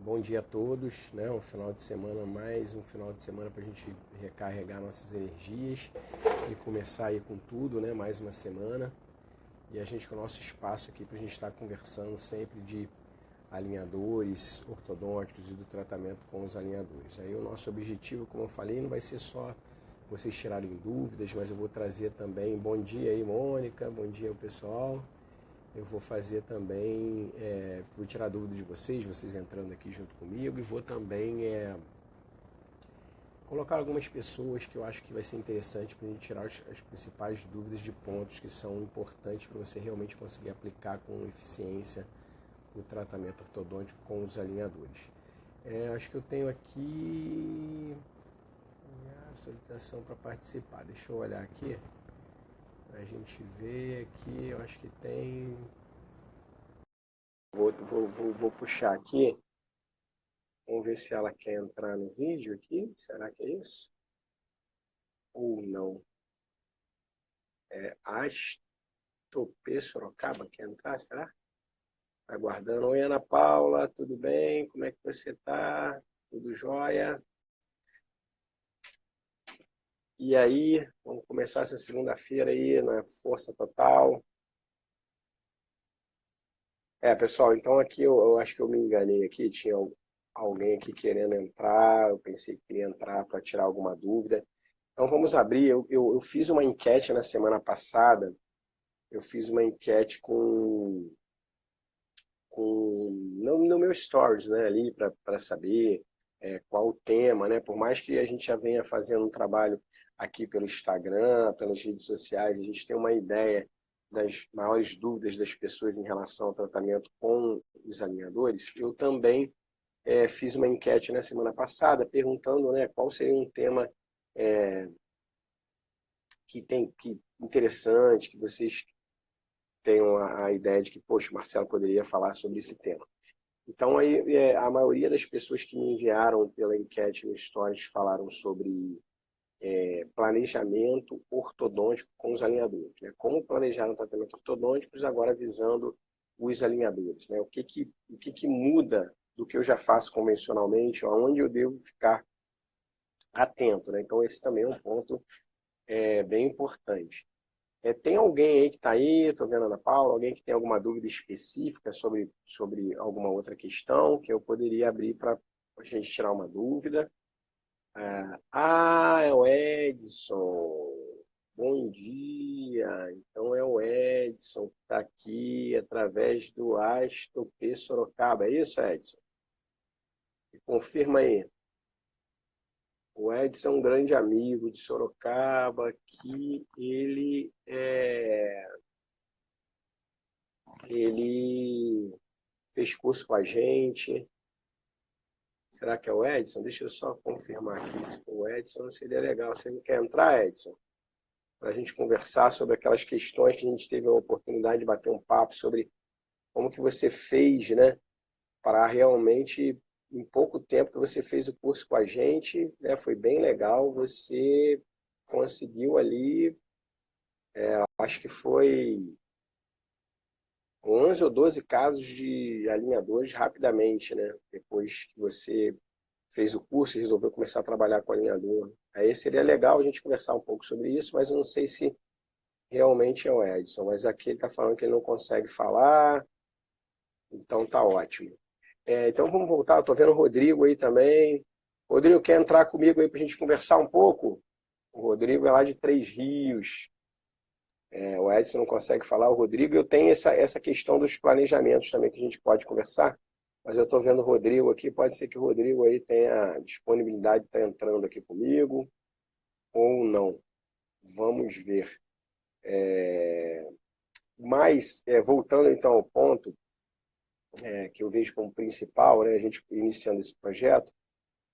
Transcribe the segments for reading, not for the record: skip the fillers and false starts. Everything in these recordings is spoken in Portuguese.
Bom dia a todos, né? Um final de semana, mais um final de semana para a gente recarregar nossas energias e começar aí com tudo, né? Mais uma semana. E a gente com o nosso espaço aqui para a gente estar conversando sempre de alinhadores ortodônticos e do tratamento com os alinhadores. Aí o nosso objetivo, como eu falei, não vai ser só vocês tirarem dúvidas, mas eu vou trazer também, bom dia aí Mônica, bom dia ao pessoal. Eu vou fazer também, vou tirar dúvidas de vocês entrando aqui junto comigo, e vou também colocar algumas pessoas que eu acho que vai ser interessante para a gente tirar as principais dúvidas de pontos que são importantes para você realmente conseguir aplicar com eficiência o tratamento ortodôntico com os alinhadores. Acho que eu tenho aqui a solicitação para participar. Deixa eu olhar aqui. A gente vê aqui, eu acho que tem. Vou puxar aqui. Vamos ver se ela quer entrar no vídeo aqui. Será que é isso? Ou não? Astopê Sorocaba quer entrar, será? Tá aguardando. Oi, Ana Paula, tudo bem? Como é que você tá? Tudo jóia? E aí, vamos começar essa segunda-feira aí na força total. Pessoal, então aqui eu acho que eu me enganei aqui, tinha alguém aqui querendo entrar, eu pensei que queria entrar para tirar alguma dúvida. Então vamos abrir, eu fiz uma enquete na semana passada, eu fiz uma enquete no meu stories, né, ali para saber qual o tema, né, por mais que a gente já venha fazendo um trabalho aqui pelo Instagram, pelas redes sociais, a gente tem uma ideia das maiores dúvidas das pessoas em relação ao tratamento com os alinhadores. Eu também fiz uma enquete na semana passada perguntando, né, qual seria um tema que interessante, que vocês tenham a ideia de que, poxa, o Marcelo poderia falar sobre esse tema. Então, aí, a maioria das pessoas que me enviaram pela enquete no Stories falaram sobre planejamento ortodôntico com os alinhadores. Né? Como planejar um tratamento ortodôntico, agora visando os alinhadores. Né? O que muda do que eu já faço convencionalmente, aonde eu devo ficar atento. Né? Então, esse também é um ponto bem importante. Tem alguém aí que está aí, estou vendo a Ana Paula, alguém que tem alguma dúvida específica sobre alguma outra questão que eu poderia abrir para a gente tirar uma dúvida? É o Edson. Bom dia. Então é o Edson que está aqui através do Astopê Sorocaba. É isso, Edson? Me confirma aí. O Edson é um grande amigo de Sorocaba, que ele fez curso com a gente. Será que é o Edson? Deixa eu só confirmar aqui. Se for o Edson, seria legal. Você não quer entrar, Edson? Para a gente conversar sobre aquelas questões que a gente teve a oportunidade de bater um papo sobre como que você fez, né? Para realmente, em pouco tempo que você fez o curso com a gente, né? Foi bem legal. Você conseguiu ali, acho que foi 11 ou 12 casos de alinhadores rapidamente, né? Depois que você fez o curso e resolveu começar a trabalhar com alinhador. Aí seria legal a gente conversar um pouco sobre isso, mas eu não sei se realmente é o Edson. Mas aqui ele está falando que ele não consegue falar, então tá ótimo. Então vamos voltar, eu estou vendo o Rodrigo aí também. Rodrigo, quer entrar comigo aí para a gente conversar um pouco? O Rodrigo é lá de Três Rios. O Edson não consegue falar, o Rodrigo. Eu tenho essa questão dos planejamentos também que a gente pode conversar, mas eu estou vendo o Rodrigo aqui, pode ser que o Rodrigo aí tenha disponibilidade de estar entrando aqui comigo, ou não. Vamos ver. Mas, voltando então ao ponto que eu vejo como principal, né, a gente iniciando esse projeto,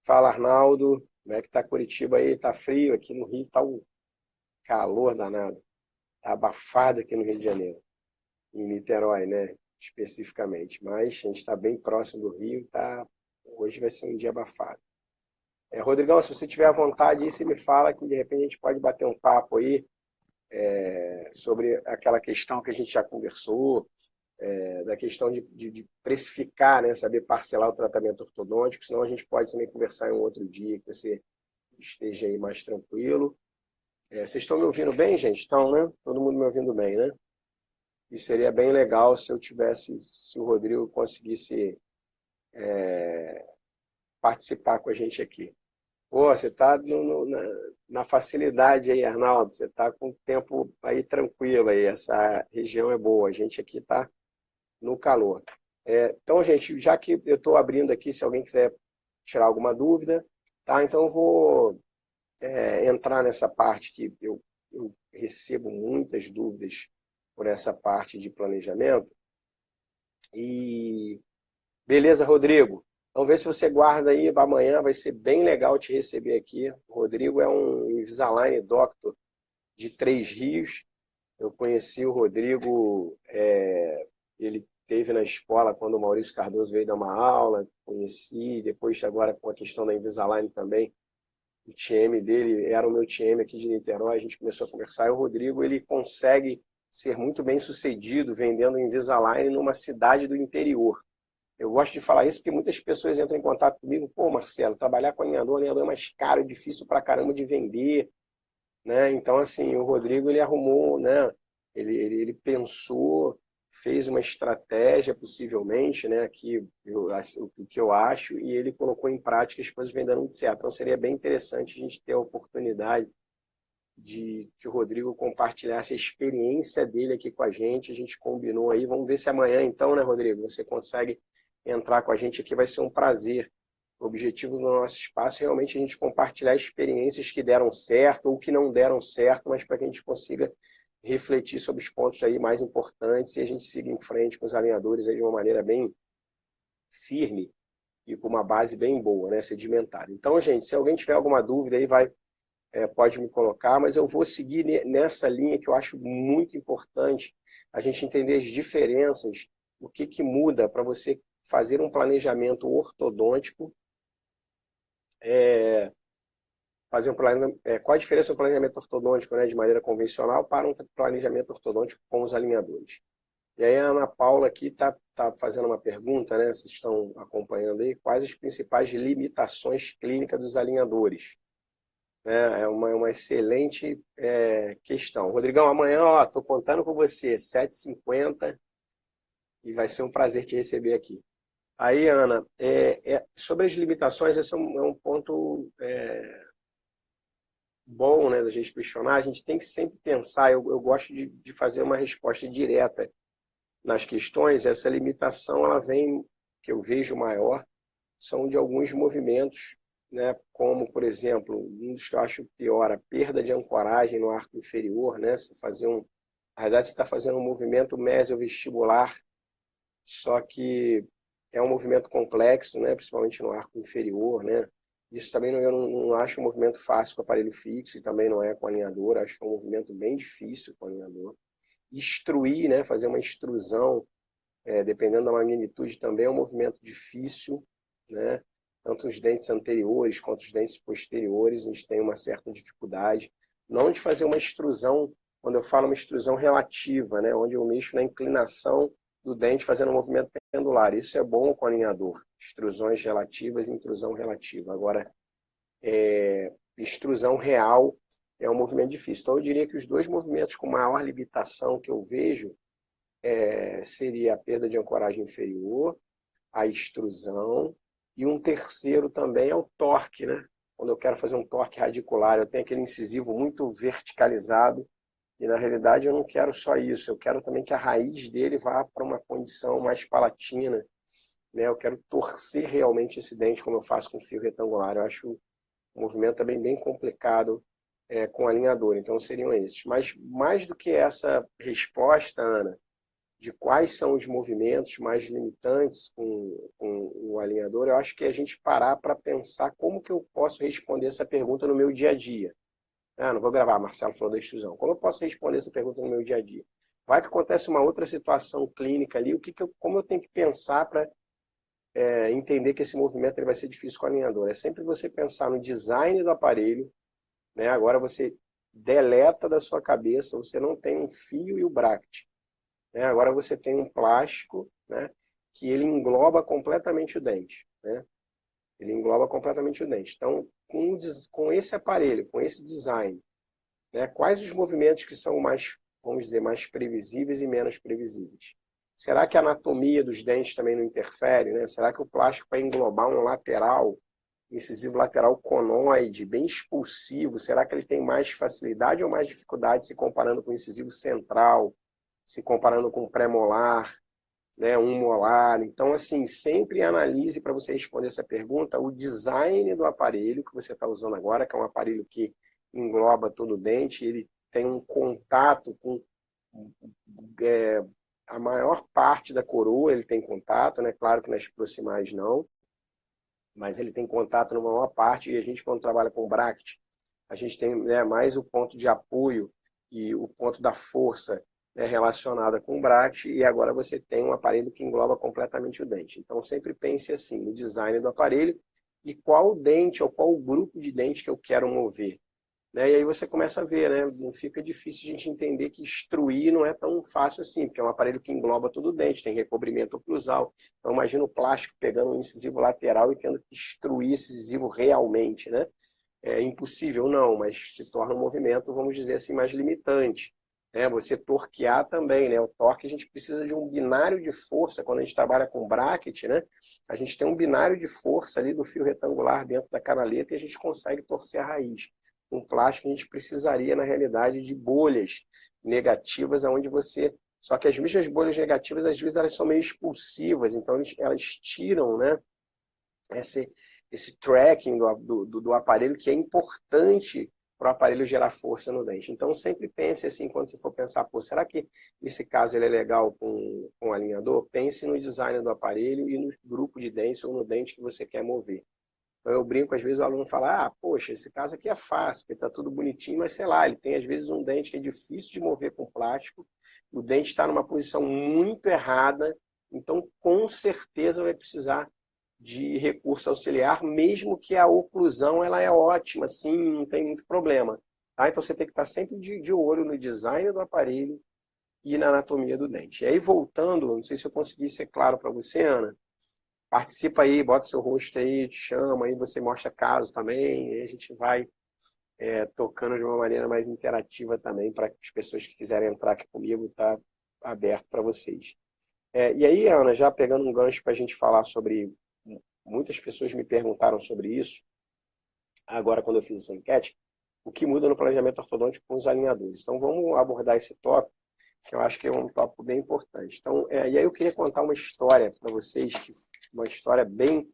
fala Arnaldo, como é que está Curitiba aí? Está frio, aqui no Rio está um calor danado, está abafado aqui no Rio de Janeiro. Em Niterói, né, especificamente, mas a gente está bem próximo do Rio, tá? Hoje vai ser um dia abafado. Rodrigão, se você tiver à vontade, aí você me fala que de repente a gente pode bater um papo aí sobre aquela questão que a gente já conversou, da questão de precificar, né? Saber parcelar o tratamento ortodôntico, senão a gente pode também conversar em um outro dia que você esteja aí mais tranquilo. Vocês estão me ouvindo bem, gente? Estão, né? Todo mundo me ouvindo bem, né? E seria bem legal se se o Rodrigo conseguisse participar com a gente aqui. Pô, você está na facilidade aí, Arnaldo. Você está com o tempo aí tranquilo aí. Essa região é boa. A gente aqui está no calor. Então, gente, já que eu estou abrindo aqui, se alguém quiser tirar alguma dúvida, tá? Então eu vou entrar nessa parte que eu recebo muitas dúvidas por essa parte de planejamento. E beleza, Rodrigo. Vamos ver se você guarda aí. Amanhã vai ser bem legal te receber aqui. O Rodrigo é um Invisalign Doctor de Três Rios. Eu conheci o Rodrigo, ele teve na escola quando o Maurício Cardoso veio dar uma aula. Conheci, depois agora com a questão da Invisalign também. O TM dele era o meu TM aqui de Niterói. A gente começou a conversar. E o Rodrigo, ele consegue ser muito bem sucedido vendendo Invisalign numa cidade do interior. Eu gosto de falar isso porque muitas pessoas entram em contato comigo. Pô, Marcelo, trabalhar com alinhador é mais caro, difícil pra caramba de vender, né? Então, assim, o Rodrigo, ele arrumou, né? Ele pensou, fez uma estratégia, possivelmente, né? Aqui, o que eu acho, e ele colocou em prática, as coisas vêm dando muito certo. Então, seria bem interessante a gente ter a oportunidade de que o Rodrigo compartilhasse a experiência dele aqui com a gente combinou aí. Vamos ver se amanhã, então, né, Rodrigo, você consegue entrar com a gente aqui, vai ser um prazer. O objetivo do nosso espaço é realmente a gente compartilhar experiências que deram certo ou que não deram certo, mas para que a gente consiga refletir sobre os pontos aí mais importantes e a gente siga em frente com os alinhadores aí de uma maneira bem firme e com uma base bem boa, né, sedimentada. Então, gente, se alguém tiver alguma dúvida aí, pode me colocar, mas eu vou seguir nessa linha que eu acho muito importante a gente entender as diferenças, o que muda para você fazer um planejamento ortodôntico, qual a diferença do planejamento ortodôntico, né, de maneira convencional para um planejamento ortodôntico com os alinhadores. E aí a Ana Paula aqui está fazendo uma pergunta, né, vocês estão acompanhando aí, quais as principais limitações clínicas dos alinhadores? É uma excelente questão. Rodrigão, amanhã estou contando com você, 7h50, e vai ser um prazer te receber aqui. Aí, Ana, sobre as limitações, esse é um ponto bom, né, da gente questionar. A gente tem que sempre pensar, eu gosto de fazer uma resposta direta nas questões. Essa limitação, ela vem, que eu vejo maior, são de alguns movimentos, né, como, por exemplo, um dos que eu acho pior, a perda de ancoragem no arco inferior, né, na verdade você está fazendo um movimento mesiovestibular, só que é um movimento complexo, né, principalmente no arco inferior, né. Isso também eu não acho um movimento fácil com aparelho fixo e também não é com alinhador, acho que é um movimento bem difícil com alinhador. Extruir, né, fazer uma extrusão, dependendo da magnitude, também é um movimento difícil, né? Tanto os dentes anteriores quanto os dentes posteriores, a gente tem uma certa dificuldade. Não de fazer uma extrusão, quando eu falo uma extrusão relativa, né? Onde eu mexo na inclinação do dente fazendo um movimento pendular. Isso é bom com o alinhador. Extrusões relativas e intrusão relativa. Agora, extrusão real é um movimento difícil. Então, eu diria que os dois movimentos com maior limitação que eu vejo seria a perda de ancoragem inferior, a extrusão, e um terceiro também é o torque, né? Quando eu quero fazer um torque radicular, eu tenho aquele incisivo muito verticalizado, e na realidade eu não quero só isso, eu quero também que a raiz dele vá para uma condição mais palatina, né? Eu quero torcer realmente esse dente, como eu faço com fio retangular. Eu acho o movimento também bem complicado com alinhador, então seriam esses. Mas mais do que essa resposta, Ana, de quais são os movimentos mais limitantes com o alinhador, eu acho que a gente parar para pensar como que eu posso responder essa pergunta no meu dia a dia. Não vou gravar, Marcelo falou da extrusão. Como eu posso responder essa pergunta no meu dia a dia? Vai que acontece uma outra situação clínica ali, como eu tenho que pensar para entender que esse movimento ele vai ser difícil com o alinhador? É sempre você pensar no design do aparelho, né? Agora você deleta da sua cabeça, você não tem um fio e o bracket. né? Agora você tem um plástico, né, que ele engloba completamente o dente, né? Ele engloba completamente o dente. Então, com esse aparelho, com esse design, né, quais os movimentos que são mais, vamos dizer, mais previsíveis e menos previsíveis? Será que a anatomia dos dentes também não interfere, né? Será que o plástico vai englobar um lateral, incisivo lateral conoide, bem expulsivo, será que ele tem mais facilidade ou mais dificuldade se comparando com o incisivo central, se comparando com o pré-molar, né, um molar? Então, assim, sempre analise para você responder essa pergunta o design do aparelho que você está usando agora, que é um aparelho que engloba todo o dente, ele tem um contato com é, a maior parte da coroa, ele tem contato, né? Claro que nas proximais não, mas ele tem contato na maior parte, e a gente, quando trabalha com bracket, a gente tem, né, mais o ponto de apoio e o ponto da força, né, relacionada com o bracket, e agora você tem um aparelho que engloba completamente o dente. Então sempre pense assim, no design do aparelho e qual dente ou qual grupo de dente que eu quero mover. Né? E aí você começa a ver, né? Não fica difícil a gente entender que extruir não é tão fácil assim, porque é um aparelho que engloba todo o dente, tem recobrimento oclusal. Então imagina o plástico pegando um incisivo lateral e tendo que extruir esse incisivo realmente, né? É impossível, não, mas se torna um movimento, vamos dizer assim, mais limitante. Né? Você torquear também, né? O torque a gente precisa de um binário de força, quando a gente trabalha com bracket, né? A gente tem um binário de força ali do fio retangular dentro da canaleta e a gente consegue torcer a raiz. Com plástico a gente precisaria, na realidade, de bolhas negativas, onde você... Só que as mesmas bolhas negativas, às vezes, elas são meio expulsivas, então elas tiram, né, esse tracking do aparelho, que é importante para o aparelho gerar força no dente. Então, sempre pense assim, quando você for pensar, pô, será que nesse caso ele é legal com um alinhador? Pense no design do aparelho e no grupo de dentes ou no dente que você quer mover. Então, eu brinco, às vezes o aluno fala, ah, poxa, esse caso aqui é fácil, porque está tudo bonitinho, mas sei lá, ele tem às vezes um dente que é difícil de mover com plástico, o dente está numa posição muito errada, então com certeza vai precisar de recurso auxiliar, mesmo que a oclusão ela é ótima, sim, não tem muito problema. Tá? Então você tem que estar sempre de olho no design do aparelho e na anatomia do dente. E aí voltando, não sei se eu consegui ser claro para você, Ana, participa aí, bota seu rosto aí, te chama, aí você mostra caso também, e a gente vai tocando de uma maneira mais interativa também, para as pessoas que quiserem entrar aqui comigo, tá aberto para vocês. E aí, Ana, já pegando um gancho para a gente falar sobre, muitas pessoas me perguntaram sobre isso, agora quando eu fiz essa enquete, o que muda no planejamento ortodôntico com os alinhadores. Então vamos abordar esse tópico, que eu acho que é um tópico bem importante. Então, e aí eu queria contar uma história para vocês, uma história bem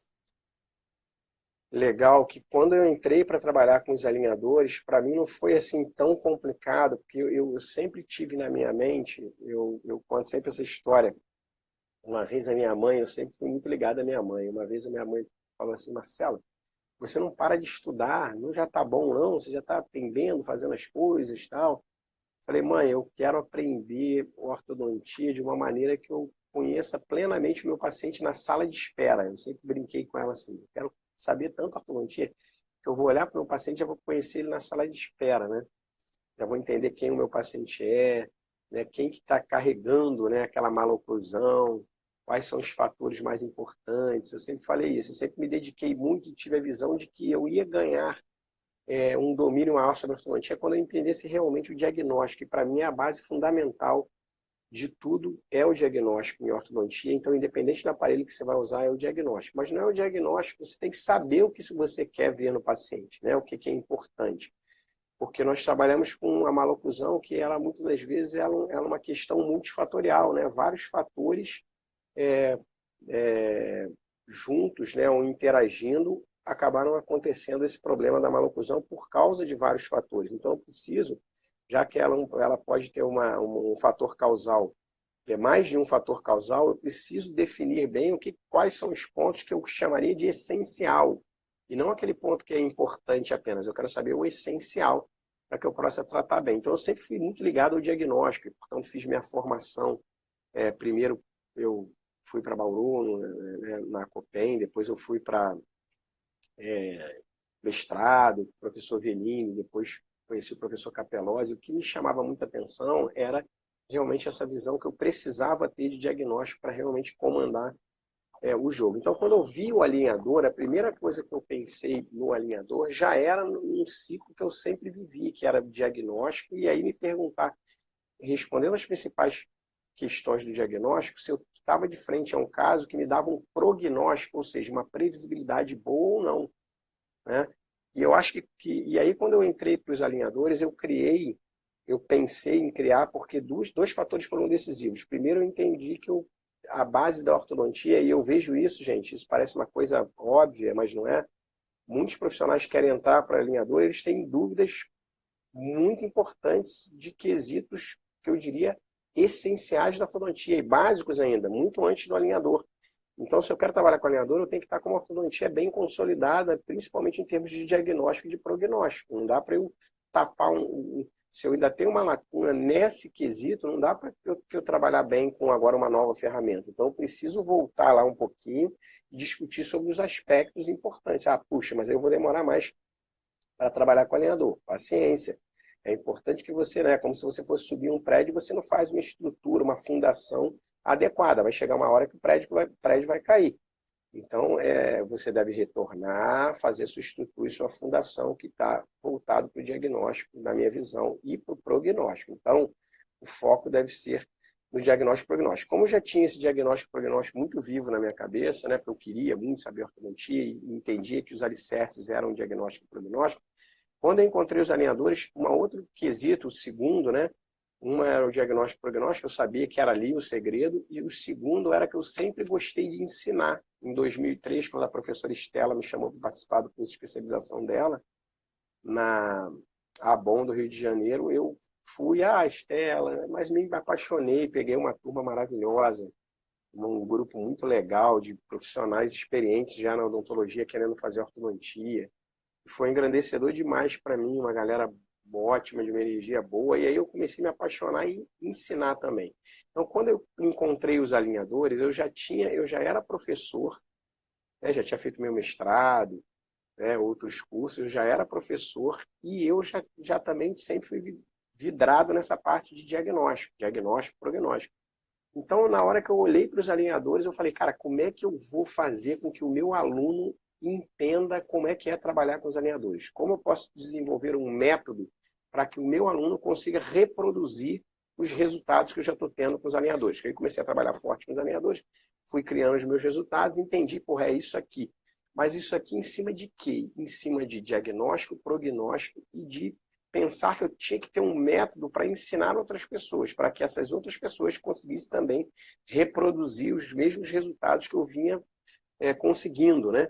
legal, que quando eu entrei para trabalhar com os alinhadores, para mim não foi assim tão complicado, porque eu sempre tive na minha mente, eu conto sempre essa história. Uma vez a minha mãe, eu sempre fui muito ligado à minha mãe, uma vez a minha mãe falou assim, Marcelo, você não para de estudar, não já está bom não, você já está atendendo, fazendo as coisas e tal. Falei, mãe, eu quero aprender ortodontia de uma maneira que eu conheça plenamente o meu paciente na sala de espera. Eu sempre brinquei com ela assim, eu quero saber tanto ortodontia que eu vou olhar para o meu paciente e já vou conhecer ele na sala de espera, né? Já vou entender quem o meu paciente é, né? Quem que está carregando, né, aquela maloclusão, quais são os fatores mais importantes. Eu sempre falei isso, eu sempre me dediquei muito e tive a visão de que eu ia ganhar um domínio maior sobre a ortodontia quando eu entendesse realmente o diagnóstico, que para mim é a base fundamental de tudo, é o diagnóstico em ortodontia. Então, independente do aparelho que você vai usar, é o diagnóstico. Mas não é o diagnóstico, você tem que saber o que você quer ver no paciente, né? O que é importante. Porque nós trabalhamos com a maloclusão, que ela muitas das vezes ela é uma questão multifatorial, né? Vários fatores é, é, juntos, né, ou interagindo, acabaram acontecendo esse problema da maloclusão por causa de vários fatores. Então, eu preciso, já que ela pode ter um fator causal, ter mais de um fator causal, eu preciso definir bem quais são os pontos que eu chamaria de essencial, e não aquele ponto que é importante apenas. Eu quero saber o essencial para que eu possa tratar bem. Então, eu sempre fui muito ligado ao diagnóstico, e, portanto, fiz minha formação. Primeiro, eu fui para Bauru, né, na Copem, depois eu fui para mestrado, professor Venini, depois conheci o professor Capelozzi. O que me chamava muita atenção era realmente essa visão que eu precisava ter de diagnóstico para realmente comandar o jogo. Então, quando eu vi o alinhador, a primeira coisa que eu pensei no alinhador já era num ciclo que eu sempre vivi, que era diagnóstico, e aí me perguntar, respondendo as principais questões do diagnóstico, se eu estava de frente a um caso que me dava um prognóstico, ou seja, uma previsibilidade boa ou não, né? E eu acho e aí quando eu entrei para os alinhadores, eu pensei em criar, porque dois fatores foram decisivos. Primeiro, eu entendi que a base da ortodontia, e eu vejo isso, gente, isso parece uma coisa óbvia, mas não é. Muitos profissionais que querem entrar para alinhador, eles têm dúvidas muito importantes de quesitos que eu diria essenciais da ortodontia e básicos ainda, muito antes do alinhador. Então, se eu quero trabalhar com alinhador, eu tenho que estar com uma ortodontia bem consolidada, principalmente em termos de diagnóstico e de prognóstico. Não dá para eu tapar se eu ainda tenho uma lacuna nesse quesito, não dá para eu trabalhar bem com agora uma nova ferramenta. Então, eu preciso voltar lá um pouquinho e discutir sobre os aspectos importantes. Ah, puxa, mas eu vou demorar mais para trabalhar com alinhador. Paciência. É importante que você, né, como se você fosse subir um prédio, você não faz uma estrutura, uma fundação adequada. Vai chegar uma hora que o prédio vai cair. Então, você deve retornar, fazer sua estrutura e sua fundação, que está voltado para o diagnóstico, na minha visão, e para o prognóstico. Então, o foco deve ser no diagnóstico e prognóstico. Como eu já tinha esse diagnóstico e prognóstico muito vivo na minha cabeça, né, porque eu queria muito saber ortodontia e entendia que os alicerces eram diagnóstico e prognóstico, quando eu encontrei os alinhadores, um outro quesito, o segundo, né? Uma era o diagnóstico e prognóstico, eu sabia que era ali o segredo, e o segundo era que eu sempre gostei de ensinar. Em 2003, quando a professora Estela me chamou para participar do curso de especialização dela, na ABON do Rio de Janeiro, eu fui, Estela, mas me apaixonei, peguei uma turma maravilhosa, um grupo muito legal de profissionais experientes já na odontologia querendo fazer ortodontia. Foi engrandecedor demais para mim, uma galera ótima, de uma energia boa, e aí eu comecei a me apaixonar e ensinar também. Então, quando eu encontrei os alinhadores, eu já era professor, né, já tinha feito meu mestrado, né, outros cursos, eu já era professor e eu já também sempre fui vidrado nessa parte de diagnóstico, prognóstico. Então, na hora que eu olhei para os alinhadores, eu falei, cara, como é que eu vou fazer com que o meu aluno entenda como é que é trabalhar com os alinhadores? Como eu posso desenvolver um método para que o meu aluno consiga reproduzir os resultados que eu já estou tendo com os alinhadores? Que aí comecei a trabalhar forte com os alinhadores, fui criando os meus resultados, entendi, é isso aqui. Mas isso aqui em cima de quê? Em cima de diagnóstico, prognóstico e de pensar que eu tinha que ter um método para ensinar outras pessoas, para que essas outras pessoas conseguissem também reproduzir os mesmos resultados que eu vinha conseguindo, né?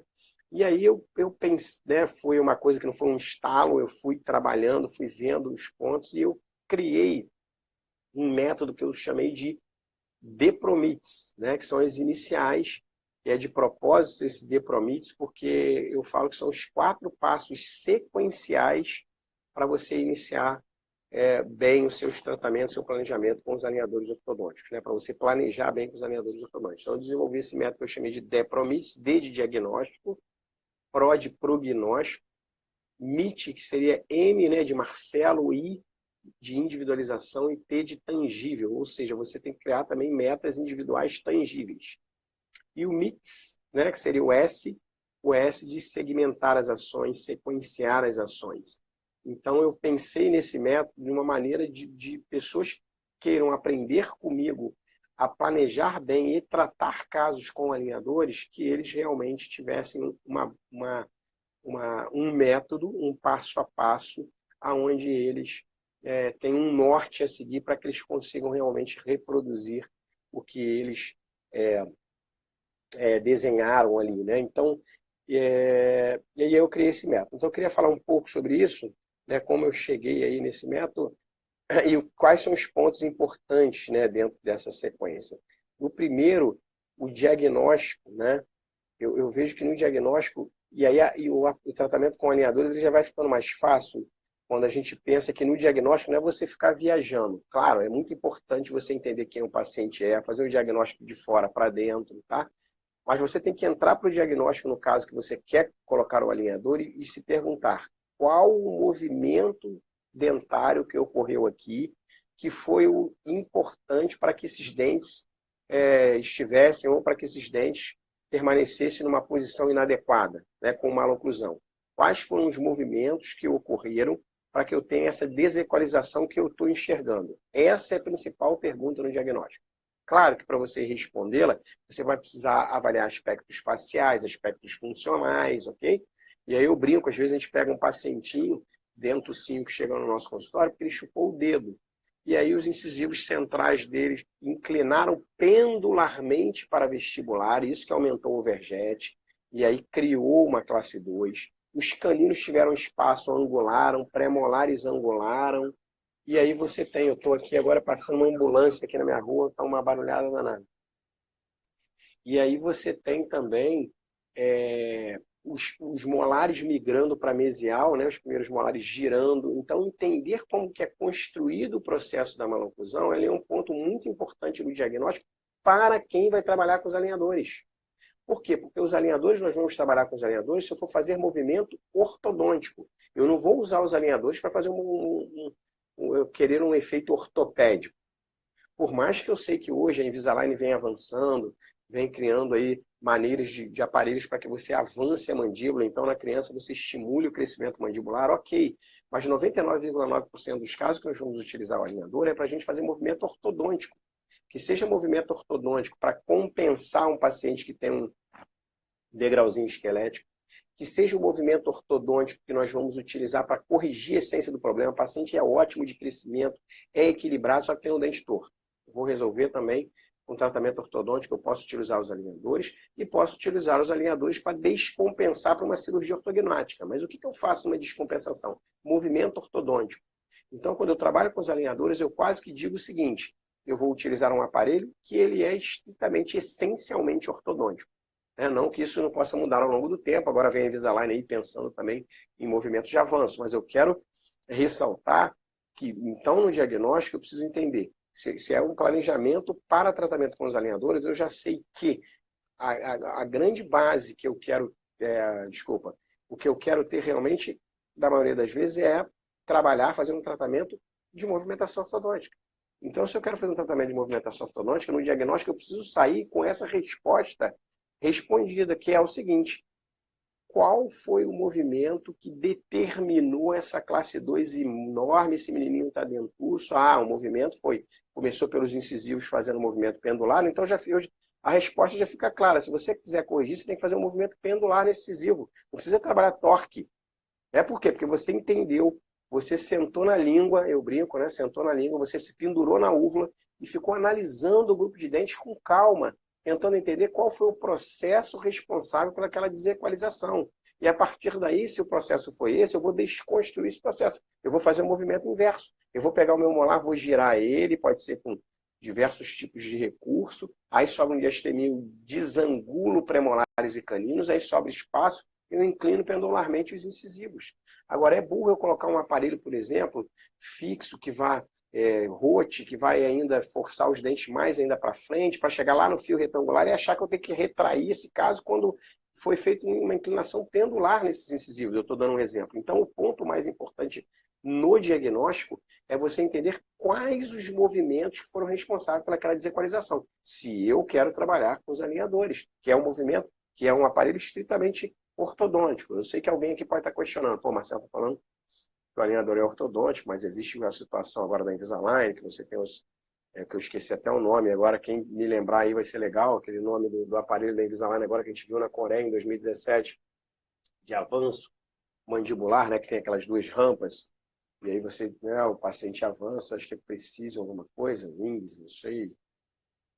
E aí eu pensei, né, foi uma coisa que não foi um estalo, eu fui trabalhando, fui vendo os pontos e eu criei um método que eu chamei de DPROMITS, né, que são as iniciais, e é de propósito esse DPROMITS, porque eu falo que são os 4 passos sequenciais para você iniciar bem os seus tratamentos, seu planejamento com os alinhadores ortodônticos, né? Para você planejar bem com os alinhadores ortodônticos. Então, eu desenvolvi esse método que eu chamei de DPROMITS, D de diagnóstico, PRO de prognóstico, MIT, que seria M, né, de Marcelo, I de individualização e T de tangível, ou seja, você tem que criar também metas individuais tangíveis. E o MITS, né, que seria o S de segmentar as ações, sequenciar as ações. Então, eu pensei nesse método de uma maneira de pessoas que queiram aprender comigo a planejar bem e tratar casos com alinhadores, que eles realmente tivessem um método, um passo a passo, aonde eles têm um norte a seguir para que eles consigam realmente reproduzir o que eles desenharam ali, né? Então, e aí eu criei esse método. Então, eu queria falar um pouco sobre isso, né? Como eu cheguei aí nesse método e quais são os pontos importantes, né, dentro dessa sequência. No primeiro, o diagnóstico, né? Eu vejo que no diagnóstico, o tratamento com alinhadores ele já vai ficando mais fácil quando a gente pensa que no diagnóstico não é você ficar viajando. Claro, é muito importante você entender quem o paciente é, fazer o diagnóstico de fora para dentro, tá? Mas você tem que entrar para o diagnóstico no caso que você quer colocar o alinhador e se perguntar qual o movimento dentário que ocorreu aqui, que foi o importante para que esses dentes estivessem, ou para que esses dentes permanecessem numa posição inadequada, né, com maloclusão. Quais foram os movimentos que ocorreram para que eu tenha essa desequalização que eu estou enxergando? Essa é a principal pergunta no diagnóstico. Claro que para você respondê-la, você vai precisar avaliar aspectos faciais, aspectos funcionais, ok? E aí eu brinco, às vezes a gente pega um pacientinho, dentro 5 que chega no nosso consultório, porque ele chupou o dedo. E aí os incisivos centrais dele inclinaram pendularmente para vestibular, isso que aumentou o overjet, e aí criou uma classe 2. Os caninos tiveram espaço, angularam, premolares angularam, e aí você tem, eu estou aqui agora passando uma ambulância aqui na minha rua, está uma barulhada danada. E aí você tem também os molares migrando para mesial, né, os primeiros molares girando. Então, entender como que é construído o processo da maloclusão é um ponto muito importante no diagnóstico para quem vai trabalhar com os alinhadores. Por quê? Porque os alinhadores, nós vamos trabalhar com os alinhadores se eu for fazer movimento ortodôntico. Eu não vou usar os alinhadores para fazer querer um efeito ortopédico. Por mais que eu sei que hoje a Invisalign vem avançando, vem criando aí maneiras de aparelhos para que você avance a mandíbula, então na criança você estimule o crescimento mandibular, ok. Mas 99,9% dos casos que nós vamos utilizar o alinhador é para a gente fazer movimento ortodôntico. Que seja movimento ortodôntico para compensar um paciente que tem um degrauzinho esquelético, que seja um movimento ortodôntico que nós vamos utilizar para corrigir a essência do problema. O paciente é ótimo de crescimento, é equilibrado, só que tem um dente torto. Eu vou resolver também com tratamento ortodôntico, eu posso utilizar os alinhadores e posso utilizar os alinhadores para descompensar para uma cirurgia ortognática. Mas o que eu faço numa descompensação? Movimento ortodôntico. Então, quando eu trabalho com os alinhadores, eu quase que digo o seguinte: eu vou utilizar um aparelho que ele é estritamente, essencialmente ortodôntico. Não que isso não possa mudar ao longo do tempo, agora vem a Invisalign aí pensando também em movimentos de avanço, mas eu quero ressaltar que, então, no diagnóstico, eu preciso entender se é um planejamento para tratamento com os alinhadores. Eu já sei que a grande base que eu quero, o que eu quero ter realmente, da maioria das vezes, é trabalhar, fazer um tratamento de movimentação ortodôntica. Então, se eu quero fazer um tratamento de movimentação ortodôntica, no diagnóstico eu preciso sair com essa resposta respondida, que é o seguinte: qual foi o movimento que determinou essa classe 2 enorme, esse menininho está dentuço? O movimento começou pelos incisivos fazendo um movimento pendular, então a resposta já fica clara. Se você quiser corrigir, você tem que fazer um movimento pendular nesse incisivo. Não precisa trabalhar torque. Por quê? Porque você entendeu, você sentou na língua, eu brinco, né? Sentou na língua, você se pendurou na úvula e ficou analisando o grupo de dentes com calma, tentando entender qual foi o processo responsável por aquela desequalização. E a partir daí, se o processo foi esse, eu vou desconstruir esse processo. Eu vou fazer um movimento inverso. Eu vou pegar o meu molar, vou girar ele, pode ser com diversos tipos de recurso, aí sobra um diastemio, desangulo premolares e caninos, aí sobra espaço, eu inclino pendularmente os incisivos. Agora, é burro eu colocar um aparelho, por exemplo, fixo, que vá rote, que vai ainda forçar os dentes mais ainda para frente, para chegar lá no fio retangular e achar que eu tenho que retrair esse caso quando foi feita uma inclinação pendular nesses incisivos. Eu estou dando um exemplo. Então, o ponto mais importante no diagnóstico é você entender quais os movimentos que foram responsáveis pelaquela desequalização. Se eu quero trabalhar com os alinhadores, que é um movimento, que é um aparelho estritamente ortodôntico. Eu sei que alguém aqui pode estar questionando: pô, Marcelo está falando que o alinhador é ortodôntico, mas existe uma situação agora da Invisalign, que você tem que eu esqueci até o nome, agora quem me lembrar aí vai ser legal, aquele nome do aparelho da Invisalign agora que a gente viu na Coreia em 2017, de avanço mandibular, né, que tem aquelas duas rampas, e aí o paciente avança, acho que é preciso alguma coisa, wings, não sei.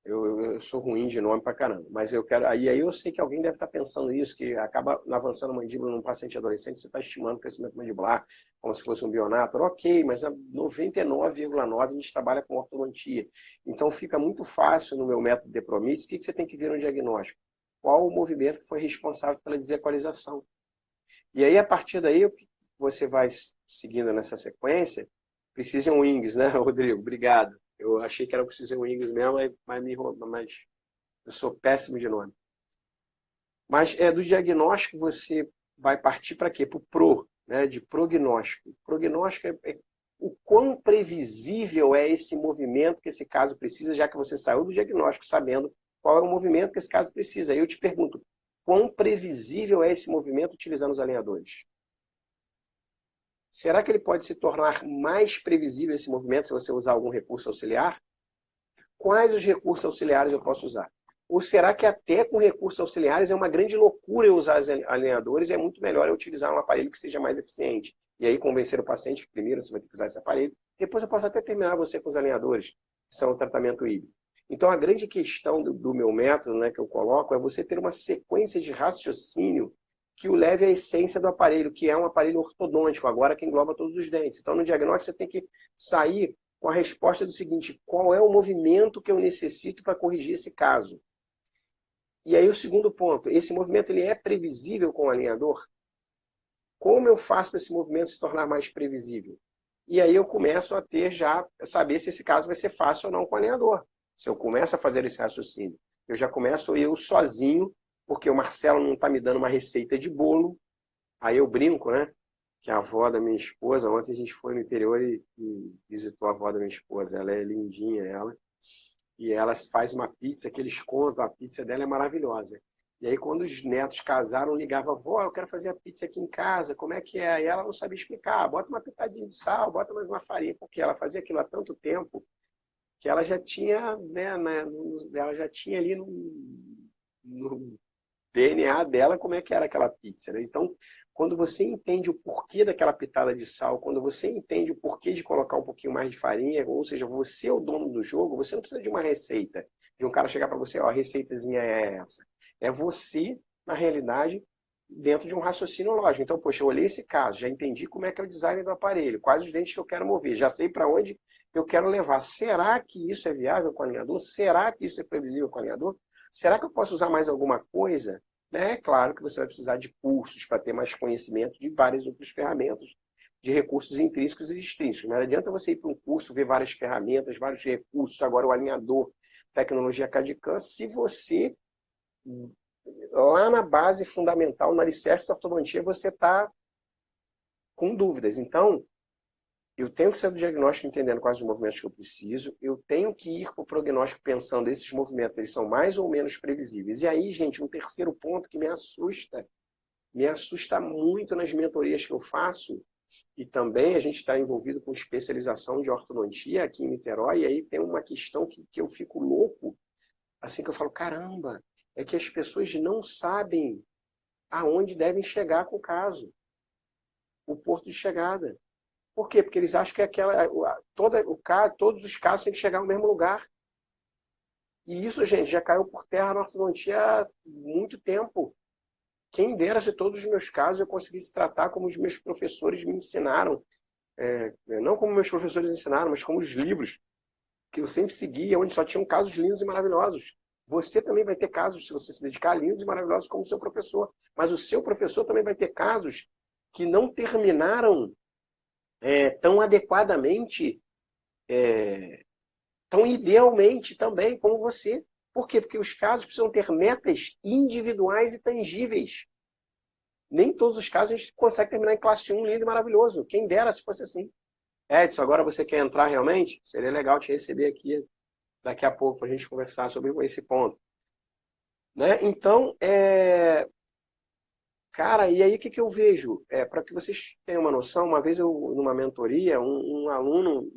Eu sou ruim de nome pra caramba, mas eu quero. Aí eu sei que alguém deve estar pensando isso, que acaba avançando a mandíbula num paciente adolescente, você está estimando o crescimento mandibular como se fosse um bionato. Ok, mas a 99,9% a gente trabalha com ortodontia. Então fica muito fácil no meu método de Promites. O que você tem que ver no diagnóstico? Qual o movimento que foi responsável pela desequalização? E aí, a partir daí, você vai seguindo nessa sequência. Precision Wings, né, Rodrigo? Obrigado. Eu achei que era o Precision Wings mesmo, mas eu sou péssimo de nome. Mas do diagnóstico você vai partir para quê? Para o PRO, né, de prognóstico. Prognóstico é quão previsível é esse movimento que esse caso precisa, já que você saiu do diagnóstico sabendo qual é o movimento que esse caso precisa. Aí eu te pergunto, quão previsível é esse movimento utilizando os alinhadores? Será que ele pode se tornar mais previsível esse movimento se você usar algum recurso auxiliar? Quais os recursos auxiliares eu posso usar? Ou será que até com recursos auxiliares é uma grande loucura eu usar os alinhadores e é muito melhor eu utilizar um aparelho que seja mais eficiente? E aí convencer o paciente que primeiro você vai ter que usar esse aparelho, depois eu posso até terminar você com os alinhadores, que são o tratamento híbrido. Então a grande questão do meu método, né, que eu coloco, é você ter uma sequência de raciocínio que o leve à essência do aparelho, que é um aparelho ortodôntico, agora que engloba todos os dentes. Então no diagnóstico você tem que sair com a resposta do seguinte: qual é o movimento que eu necessito para corrigir esse caso? E aí o segundo ponto, esse movimento ele é previsível com o alinhador? Como eu faço para esse movimento se tornar mais previsível? E aí eu começo a ter já, saber se esse caso vai ser fácil ou não com o alinhador. Se eu começo a fazer esse raciocínio, eu já começo eu sozinho, porque o Marcelo não está me dando uma receita de bolo, aí eu brinco, né? Que a avó da minha esposa, ontem a gente foi no interior e visitou a avó da minha esposa, ela é lindinha, ela, e ela faz uma pizza que eles contam, a pizza dela é maravilhosa. E aí quando os netos casaram, ligava, vó, eu quero fazer a pizza aqui em casa, como é que é? Aí ela não sabia explicar, bota uma pitadinha de sal, bota mais uma farinha, porque ela fazia aquilo há tanto tempo que ela já tinha, ela já tinha ali no DNA dela como é que era aquela pizza, né? Então, quando você entende o porquê daquela pitada de sal, quando você entende o porquê de colocar um pouquinho mais de farinha, ou seja, você é o dono do jogo, você não precisa de uma receita, de um cara chegar para você, ó, a receitazinha é essa. É você, na realidade, dentro de um raciocínio lógico. Então, poxa, eu olhei esse caso, já entendi como é que é o design do aparelho, quais os dentes que eu quero mover, já sei para onde eu quero levar. Será que isso é viável com o alinhador? Será que isso é previsível com o alinhador? Será que eu posso usar mais alguma coisa? É claro que você vai precisar de cursos para ter mais conhecimento de várias outras ferramentas, de recursos intrínsecos e extrínsecos. Não adianta você ir para um curso, ver várias ferramentas, vários recursos, agora o alinhador, tecnologia CAD/CAM, se você, lá na base fundamental, no alicerce da ortodontia, você está com dúvidas. Então, eu tenho que ser do diagnóstico entendendo quais os movimentos que eu preciso, eu tenho que ir para o prognóstico pensando esses movimentos, eles são mais ou menos previsíveis. E aí, gente, um terceiro ponto que me assusta muito nas mentorias que eu faço, e também a gente está envolvido com especialização de ortodontia aqui em Niterói, e aí tem uma questão que eu fico louco, assim que eu falo, caramba, é que as pessoas não sabem aonde devem chegar com o caso, o porto de chegada. Por quê? Porque eles acham que todos os casos têm que chegar ao mesmo lugar. E isso, gente, já caiu por terra na ortodontia há muito tempo. Quem dera se todos os meus casos eu conseguisse tratar como os meus professores me ensinaram. Não como meus professores ensinaram, mas como os livros que eu sempre seguia, onde só tinham casos lindos e maravilhosos. Você também vai ter casos, se você se dedicar, lindos e maravilhosos como seu professor. Mas o seu professor também vai ter casos que não terminaram tão adequadamente, tão idealmente também como você. Por quê? Porque os casos precisam ter metas individuais e tangíveis. Nem todos os casos a gente consegue terminar em classe 1 lindo e maravilhoso. Quem dera se fosse assim. Edson, agora você quer entrar realmente? Seria legal te receber aqui daqui a pouco para a gente conversar sobre esse ponto. Né? Então, cara, e aí o que eu vejo? Para que vocês tenham uma noção, uma vez eu, numa mentoria, um aluno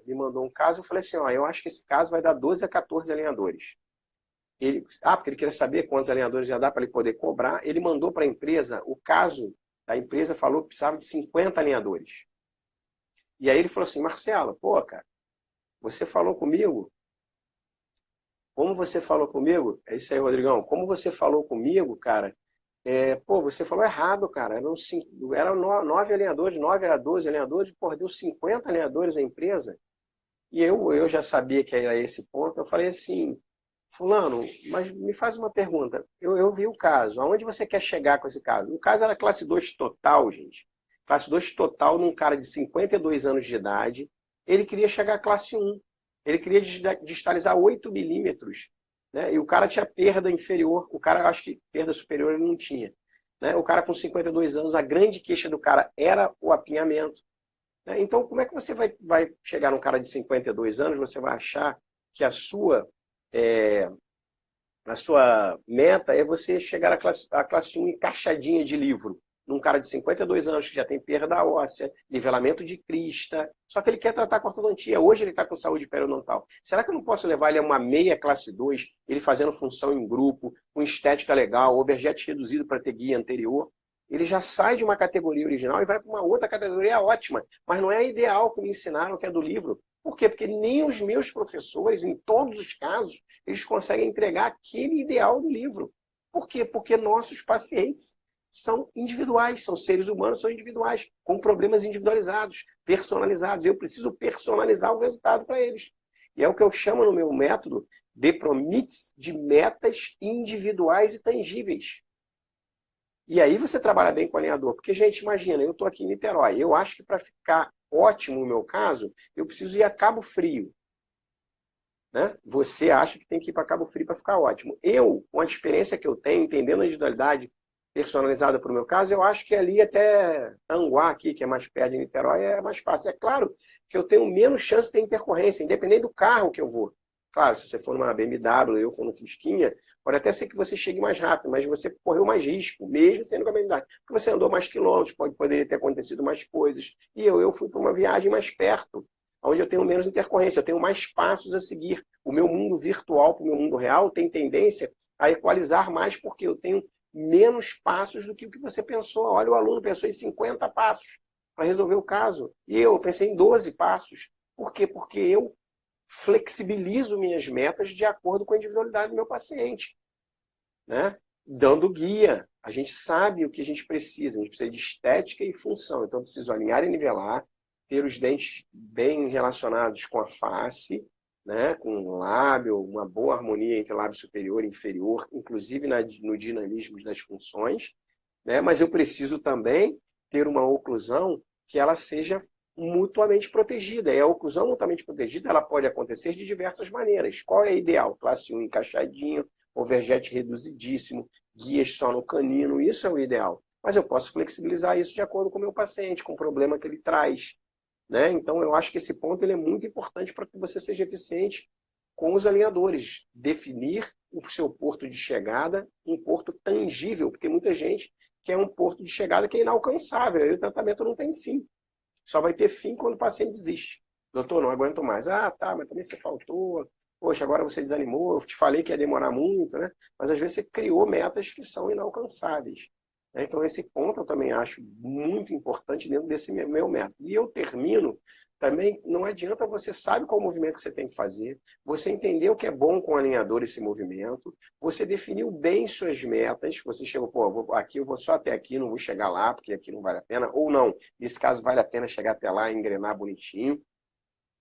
me mandou um caso, eu falei assim, ó, eu acho que esse caso vai dar 12 a 14 alinhadores. Porque ele queria saber quantos alinhadores já dá para ele poder cobrar. Ele mandou para a empresa, o caso da empresa falou que precisava de 50 alinhadores. E aí ele falou assim, Marcelo, pô, cara, você falou comigo? Como você falou comigo? É isso aí, Rodrigão. Como você falou comigo, cara, você falou errado, cara. Eram 9 alinhadores, 9 a 12 alinhadores, pô, deu 50 alinhadores a empresa. E eu já sabia que era esse ponto. Eu falei assim, fulano, mas me faz uma pergunta. Eu vi o caso. Aonde você quer chegar com esse caso? O caso era classe 2 total, gente. Classe 2 total num cara de 52 anos de idade. Ele queria chegar à classe 1. Ele queria distalizar 8 milímetros. Né? E o cara tinha perda inferior. O cara, acho que perda superior ele não tinha. Né? O cara com 52 anos, a grande queixa do cara era o apinhamento. né? Então, como é que você vai chegar num cara de 52 anos, você vai achar que é, a sua meta é você chegar à classe 1 encaixadinha de livro, num cara de 52 anos que já tem perda óssea, nivelamento de crista, só que ele quer tratar com ortodontia. Hoje ele está com saúde periodontal. Será que eu não posso levar ele a uma meia classe 2, ele fazendo função em grupo, com estética legal, overjet reduzido para ter guia anterior? Ele já sai de uma categoria original e vai para uma outra categoria ótima, mas não é a ideal que me ensinaram, que é do livro. Por quê? Porque nem os meus professores, em todos os casos, eles conseguem entregar aquele ideal do livro. Por quê? Porque nossos pacientes são individuais, são seres humanos, são individuais, com problemas individualizados, personalizados. Eu preciso personalizar o resultado para eles. E é o que eu chamo no meu método de PROMITs, de metas individuais e tangíveis. E aí você trabalha bem com o alinhador. Porque, gente, imagina, eu estou aqui em Niterói. Eu acho que para ficar ótimo no meu caso, eu preciso ir a Cabo Frio. Né? Você acha que tem que ir para Cabo Frio para ficar ótimo. Eu, com a experiência que eu tenho, entendendo a individualidade personalizada para o meu caso, eu acho que ali até Tanguá, aqui, que é mais perto de Niterói, é mais fácil. É claro que eu tenho menos chance de ter intercorrência, independente do carro que eu vou. Claro, se você for numa BMW, eu for no Fusquinha, pode até ser que você chegue mais rápido, mas você correu mais risco, mesmo sendo com a BMW. Porque você andou mais quilômetros, poderia ter acontecido mais coisas. E eu fui para uma viagem mais perto, onde eu tenho menos intercorrência, eu tenho mais passos a seguir. O meu mundo virtual para o meu mundo real tem tendência a equalizar mais, porque eu tenho menos passos do que o que você pensou. Olha, o aluno pensou em 50 passos para resolver o caso, e eu pensei em 12 passos. Por quê? Porque eu flexibilizo minhas metas de acordo com a individualidade do meu paciente, né? Dando guia. A gente sabe o que a gente precisa de estética e função. Então, eu preciso alinhar e nivelar, ter os dentes bem relacionados com a face, né? Com o lábio, uma boa harmonia entre lábio superior e inferior, inclusive no dinamismo das funções, né? Mas eu preciso também ter uma oclusão que ela seja mutuamente protegida. E a oclusão mutuamente protegida ela pode acontecer de diversas maneiras. Qual é a ideal? Classe 1 encaixadinho, overjet reduzidíssimo, guias só no canino, isso é o ideal. Mas eu posso flexibilizar isso de acordo com o meu paciente, com o problema que ele traz. Né? Então, eu acho que esse ponto ele é muito importante para que você seja eficiente com os alinhadores. Definir o seu porto de chegada, um porto tangível, porque muita gente quer um porto de chegada que é inalcançável, e o tratamento não tem fim. Só vai ter fim quando o paciente desiste. Doutor, não aguento mais. Ah, tá, mas também você faltou. Poxa, agora você desanimou. Eu te falei que ia demorar muito, né? Mas às vezes você criou metas que são inalcançáveis. Então, esse ponto eu também acho muito importante dentro desse meu método. E eu termino também, não adianta você sabe qual movimento que você tem que fazer, você entendeu que é bom com o alinhador esse movimento, você definiu bem suas metas, você chegou, pô, aqui eu vou só até aqui, não vou chegar lá, porque aqui não vale a pena, ou não, nesse caso vale a pena chegar até lá e engrenar bonitinho,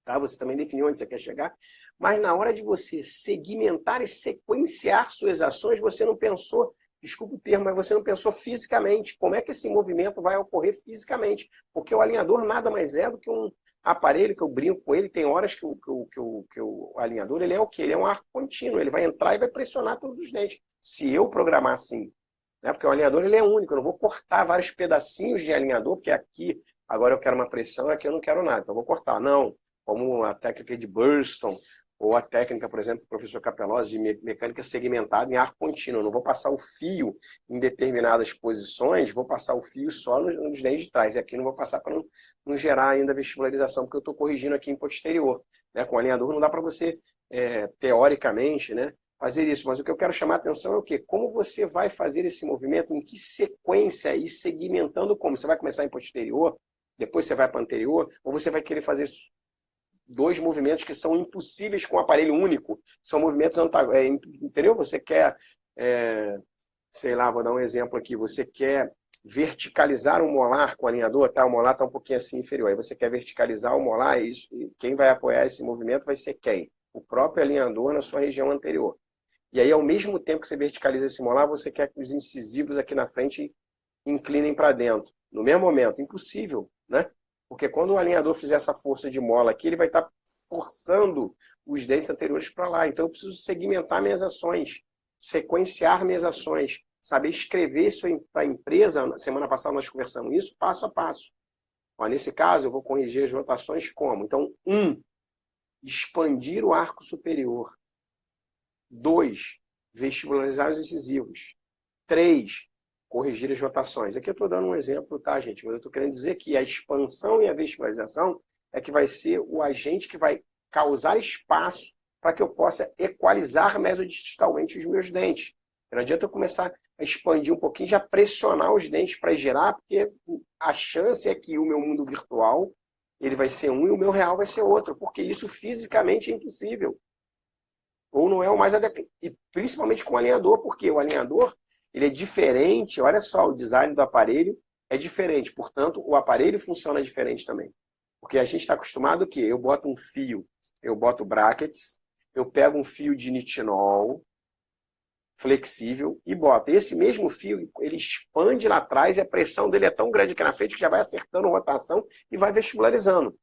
tá? Você também definiu onde você quer chegar, mas na hora de você segmentar e sequenciar suas ações, você não pensou, desculpa o termo, mas você não pensou fisicamente, como é que esse movimento vai ocorrer fisicamente, porque o alinhador nada mais é do que um aparelho que eu brinco com ele, tem horas que o alinhador ele é o quê? Ele é um arco contínuo, ele vai entrar e vai pressionar todos os dentes. Se eu programar assim, né? Porque o alinhador ele é único, eu não vou cortar vários pedacinhos de alinhador, porque aqui agora eu quero uma pressão, aqui eu não quero nada, então eu vou cortar. Não, como a técnica de Burston, ou a técnica, por exemplo, do professor Capelozzi, de mecânica segmentada em arco contínuo. Eu não vou passar o fio em determinadas posições, vou passar o fio só nos dentes de trás. E aqui não vou passar para não gerar ainda vestibularização, porque eu estou corrigindo aqui em posterior. Né? Com o alinhador não dá para você, teoricamente, né, fazer isso. Mas o que eu quero chamar a atenção é o quê? Como você vai fazer esse movimento, em que sequência e segmentando como? Você vai começar em posterior, depois você vai para anterior, ou você vai querer fazer dois movimentos que são impossíveis com um aparelho único. São movimentos entendeu? Você quer, sei lá, vou dar um exemplo aqui, você quer verticalizar um molar com o alinhador, tá? O molar está um pouquinho assim inferior. Aí você quer verticalizar o molar, e quem vai apoiar esse movimento vai ser quem? O próprio alinhador na sua região anterior. E aí, ao mesmo tempo que você verticaliza esse molar, você quer que os incisivos aqui na frente inclinem para dentro. No mesmo momento, impossível, né? Porque quando o alinhador fizer essa força de mola aqui, ele vai estar forçando os dentes anteriores para lá. Então eu preciso segmentar minhas ações, sequenciar minhas ações, saber escrever isso para a empresa. Semana passada nós conversamos isso, passo a passo. Ó, nesse caso, eu vou corrigir as rotações como? Então, 1, expandir o arco superior. 2, vestibularizar os incisivos. 3, corrigir as rotações. Aqui eu estou dando um exemplo, tá, gente? Mas eu estou querendo dizer que a expansão e a vestibularização é que vai ser o agente que vai causar espaço para que eu possa equalizar mesodistalmente os meus dentes. Não adianta eu começar a expandir um pouquinho, já pressionar os dentes para girar, porque a chance é que o meu mundo virtual ele vai ser um e o meu real vai ser outro, porque isso fisicamente é impossível. Ou não é o mais adequado. E principalmente com o alinhador, porque o alinhador ele é diferente, olha só, o design do aparelho é diferente, portanto, o aparelho funciona diferente também. Porque a gente está acostumado que eu boto um fio, eu boto brackets, eu pego um fio de nitinol flexível e boto. Esse mesmo fio, ele expande lá atrás e a pressão dele é tão grande aqui na frente que já vai acertando rotação e vai vestibularizando.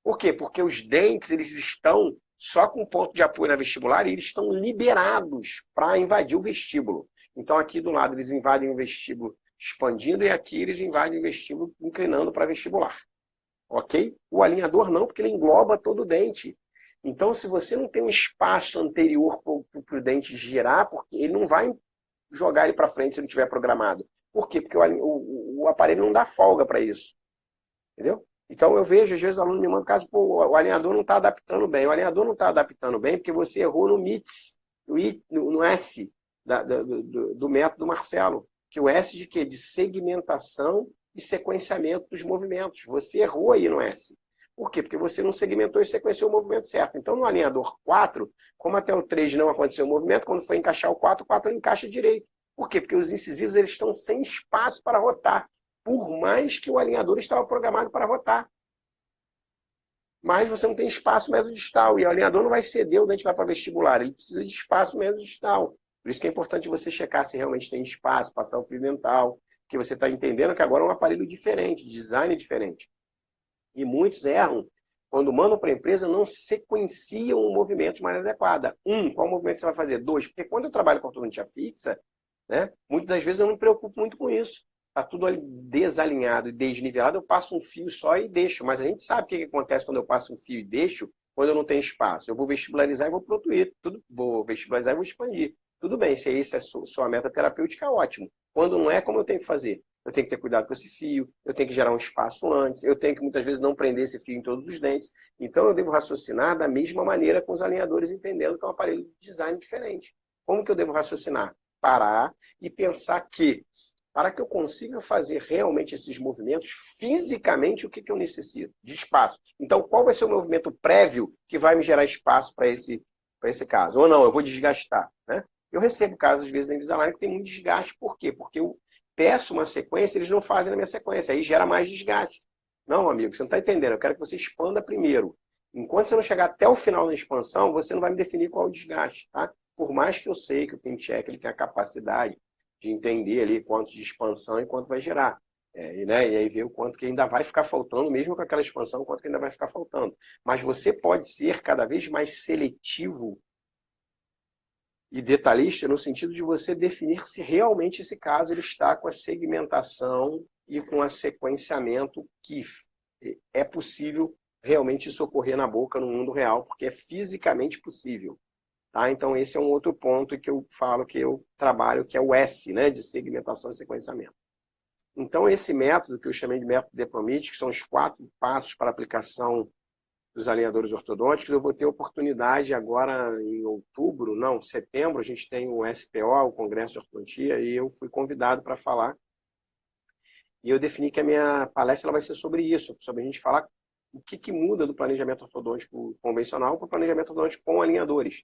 Por quê? Porque os dentes eles estão só com ponto de apoio na vestibular e eles estão liberados para invadir o vestíbulo. Então aqui do lado eles invadem o vestíbulo expandindo e aqui eles invadem o vestíbulo inclinando para vestibular. Ok? O alinhador não, porque ele engloba todo o dente. Então se você não tem um espaço anterior para o dente girar, porque ele não vai jogar ele para frente se não tiver programado. Por quê? Porque o aparelho não dá folga para isso. Entendeu? Então eu vejo, às vezes o aluno me manda um caso, pô, o alinhador não está adaptando bem. O alinhador não está adaptando bem porque você errou no MITS, no S do método Marcelo. Que o S de quê? De segmentação e sequenciamento dos movimentos. Você errou aí no S. Por quê? Porque você não segmentou e sequenciou o movimento certo. Então no alinhador 4, como até o 3 não aconteceu o movimento, quando foi encaixar o 4, o 4 encaixa direito. Por quê? Porque os incisivos eles estão sem espaço para rotar. Por mais que o alinhador estava programado para rotar. Mas você não tem espaço mesodistal. E o alinhador não vai ceder o dente vai para vestibular. Ele precisa de espaço mesodistal. Por isso que é importante você checar se realmente tem espaço, passar o fio dental. Porque você está entendendo que agora é um aparelho diferente, design diferente. E muitos erram. Quando mandam para a empresa, não sequenciam o movimento de maneira adequada. Qual movimento você vai fazer? 2, porque quando eu trabalho com ortodontia fixa, né, muitas das vezes eu não me preocupo muito com isso. Está tudo desalinhado e desnivelado, eu passo um fio só e deixo. Mas a gente sabe o que acontece quando eu passo um fio e deixo, quando eu não tenho espaço. Eu vou vestibularizar e vou protuir. Vou vestibularizar e vou expandir. Tudo bem, se essa é a sua meta terapêutica, ótimo. Quando não é, como eu tenho que fazer? Eu tenho que ter cuidado com esse fio, eu tenho que gerar um espaço antes, eu tenho que muitas vezes não prender esse fio em todos os dentes. Então eu devo raciocinar da mesma maneira com os alinhadores, entendendo que é um aparelho de design diferente. Como que eu devo raciocinar? Parar e pensar que, para que eu consiga fazer realmente esses movimentos, fisicamente, o que eu necessito? De espaço. Então, qual vai ser o movimento prévio que vai me gerar espaço para esse caso? Ou não, eu vou desgastar. Né? Eu recebo casos, às vezes, na Invisalign que tem muito desgaste. Por quê? Porque eu peço uma sequência, eles não fazem na minha sequência. Aí gera mais desgaste. Não, amigo, você não está entendendo. Eu quero que você expanda primeiro. Enquanto você não chegar até o final da expansão, você não vai me definir qual é o desgaste. Tá? Por mais que eu sei que o PinCheck ele tem a capacidade de entender ali quanto de expansão e quanto vai gerar. Né? E aí ver o quanto que ainda vai ficar faltando, mesmo com aquela expansão, o quanto que ainda vai ficar faltando. Mas você pode ser cada vez mais seletivo e detalhista no sentido de você definir se realmente esse caso ele está com a segmentação e com o sequenciamento que é possível realmente isso ocorrer na boca no mundo real, porque é fisicamente possível. Tá? Então esse é um outro ponto que eu falo que eu trabalho, que é o S, né, de segmentação e sequenciamento. Então esse método, que eu chamei de método DEPROMIT, que são os 4 passos para a aplicação dos alinhadores ortodônticos, eu vou ter oportunidade agora em setembro, a gente tem o SPO, o Congresso de Ortodontia, e eu fui convidado para falar. E eu defini que a minha palestra ela vai ser sobre isso, sobre a gente falar o que muda do planejamento ortodôntico convencional para o planejamento ortodôntico com alinhadores.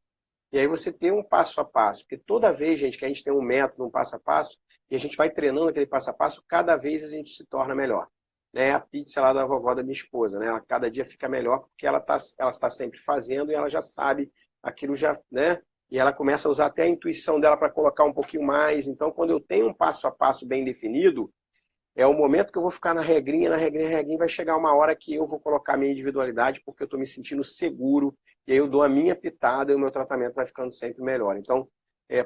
E aí você tem um passo a passo, porque toda vez, gente, que a gente tem um método, um passo a passo, e a gente vai treinando aquele passo a passo, cada vez a gente se torna melhor. Né? A pizza lá da vovó da minha esposa, né? Ela cada dia fica melhor porque ela está sempre fazendo e ela já sabe aquilo já, né? E ela começa a usar até a intuição dela para colocar um pouquinho mais. Então, quando eu tenho um passo a passo bem definido, é o momento que eu vou ficar na regrinha, vai chegar uma hora que eu vou colocar a minha individualidade porque eu estou me sentindo seguro, e aí eu dou a minha pitada e o meu tratamento vai ficando sempre melhor. Então,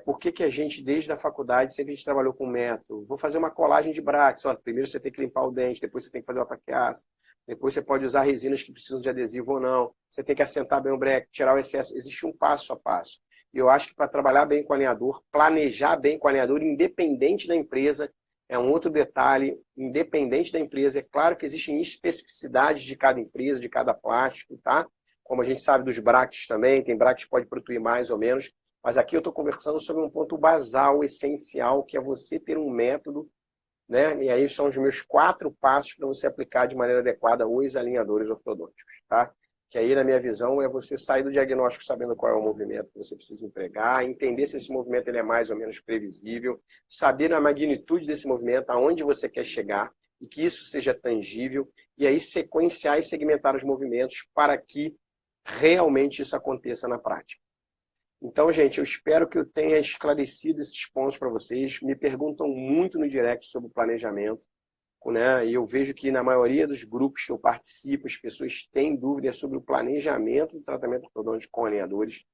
Por que a gente, desde a faculdade, sempre a gente trabalhou com método? Vou fazer uma colagem de brackets. Primeiro você tem que limpar o dente, depois você tem que fazer o ataque-ácido, depois você pode usar resinas que precisam de adesivo ou não. Você tem que assentar bem o bracket, tirar o excesso. Existe um passo a passo. E eu acho que para trabalhar bem com o alinhador, planejar bem com o alinhador, independente da empresa, é um outro detalhe, independente da empresa. É claro que existem especificidades de cada empresa, de cada plástico, tá? Como a gente sabe dos brackets também, tem brackets que pode protuir mais ou menos. Mas aqui eu estou conversando sobre um ponto basal, essencial, que é você ter um método, né? E aí são os meus 4 passos para você aplicar de maneira adequada os alinhadores ortodônticos, tá? Que aí, na minha visão, é você sair do diagnóstico sabendo qual é o movimento que você precisa empregar, entender se esse movimento ele é mais ou menos previsível, saber a magnitude desse movimento, aonde você quer chegar, e que isso seja tangível, e aí sequenciar e segmentar os movimentos para que realmente isso aconteça na prática. Então, gente, eu espero que eu tenha esclarecido esses pontos para vocês. Me perguntam muito no direct sobre o planejamento, né? E eu vejo que na maioria dos grupos que eu participo, as pessoas têm dúvidas sobre o planejamento do tratamento ortodôntico com alinhadores.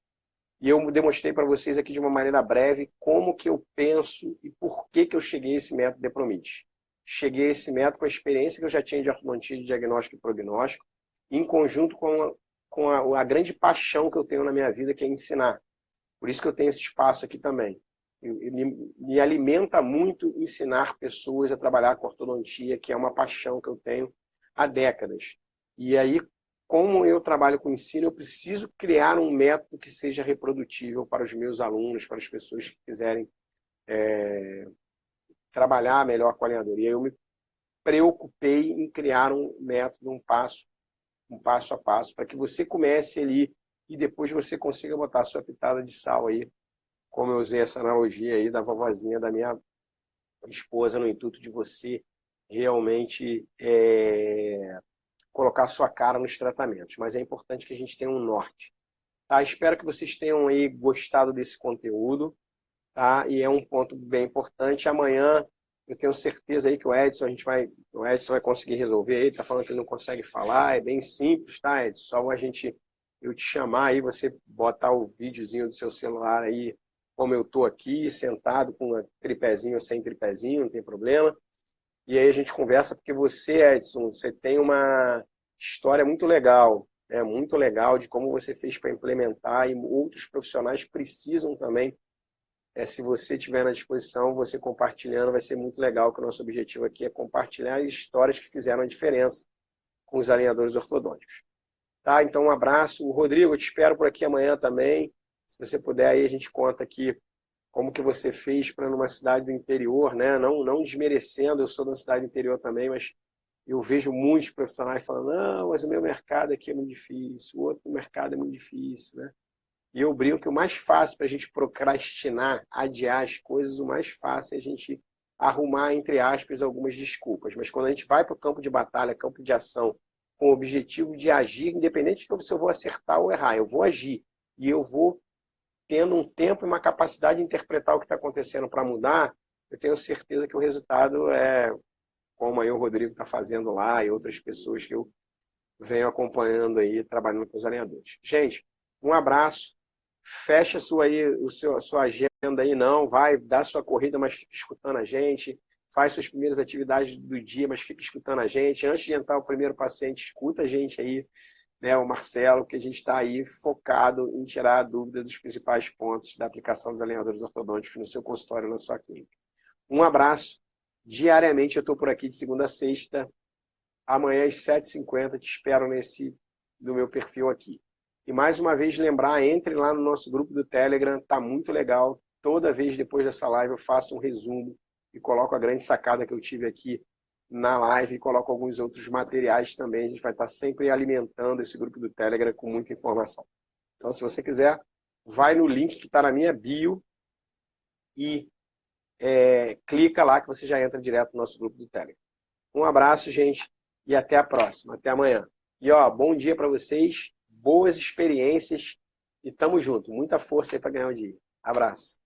E eu demonstrei para vocês aqui de uma maneira breve como que eu penso e por que eu cheguei a esse método DePromit. Cheguei a esse método com a experiência que eu já tinha de ortodontia de diagnóstico e prognóstico, em conjunto com a grande paixão que eu tenho na minha vida, que é ensinar. Por isso que eu tenho esse espaço aqui também. Me alimenta muito ensinar pessoas a trabalhar com ortodontia, que é uma paixão que eu tenho há décadas. E aí, como eu trabalho com ensino, eu preciso criar um método que seja reprodutível para os meus alunos, para as pessoas que quiserem trabalhar melhor com a alinhadoria. Eu me preocupei em criar um método, um passo a passo, para que você comece ali e depois você consiga botar a sua pitada de sal aí, como eu usei essa analogia aí da vovozinha da minha esposa, no intuito de você realmente colocar a sua cara nos tratamentos. Mas é importante que a gente tenha um norte. Tá? Espero que vocês tenham aí gostado desse conteúdo, tá? E é um ponto bem importante. Amanhã eu tenho certeza aí que o Edson vai conseguir resolver. Ele está falando que ele não consegue falar, é bem simples, tá, Edson? Só eu te chamar aí, você botar o videozinho do seu celular aí, como eu estou aqui, sentado com um tripézinho ou sem tripézinho, não tem problema. E aí a gente conversa, porque você, Edson, você tem uma história muito legal, né? Muito legal de como você fez para implementar, e outros profissionais precisam também. Se você tiver na disposição, você compartilhando, vai ser muito legal, que o nosso objetivo aqui é compartilhar histórias que fizeram a diferença com os alinhadores ortodônticos. Tá? Então, um abraço. Rodrigo, eu te espero por aqui amanhã também. Se você puder, aí a gente conta aqui como que você fez para numa cidade do interior, né? Não desmerecendo, eu sou de uma cidade do interior também, mas eu vejo muitos profissionais falando, não, mas o meu mercado aqui é muito difícil, o outro mercado é muito difícil, né? E eu brinco que o mais fácil para a gente procrastinar, adiar as coisas, o mais fácil é a gente arrumar, entre aspas, algumas desculpas. Mas quando a gente vai para o campo de batalha, campo de ação, com o objetivo de agir, independente de se eu vou acertar ou errar, eu vou agir. E eu vou tendo um tempo e uma capacidade de interpretar o que está acontecendo para mudar, eu tenho certeza que o resultado é como aí o Rodrigo está fazendo lá e outras pessoas que eu venho acompanhando aí, trabalhando com os alinhadores. Gente, um abraço. Fecha a sua agenda aí, não. Vai dar sua corrida, mas fica escutando a gente. Faz suas primeiras atividades do dia, mas fica escutando a gente. Antes de entrar o primeiro paciente, escuta a gente aí, né, o Marcelo, que a gente está aí focado em tirar a dúvida dos principais pontos da aplicação dos alinhadores ortodônticos no seu consultório, na sua clínica. Um abraço. Diariamente eu estou por aqui de segunda a sexta. Amanhã às 7h50 te espero no meu perfil aqui. E mais uma vez lembrar, entre lá no nosso grupo do Telegram, tá muito legal. Toda vez depois dessa live eu faço um resumo e coloco a grande sacada que eu tive aqui na live e coloco alguns outros materiais também. A gente vai estar sempre alimentando esse grupo do Telegram com muita informação. Então, se você quiser, vai no link que está na minha bio e clica lá que você já entra direto no nosso grupo do Telegram. Um abraço, gente, e até a próxima. Até amanhã. E bom dia para vocês, boas experiências e tamo junto. Muita força aí para ganhar o dia. Abraço.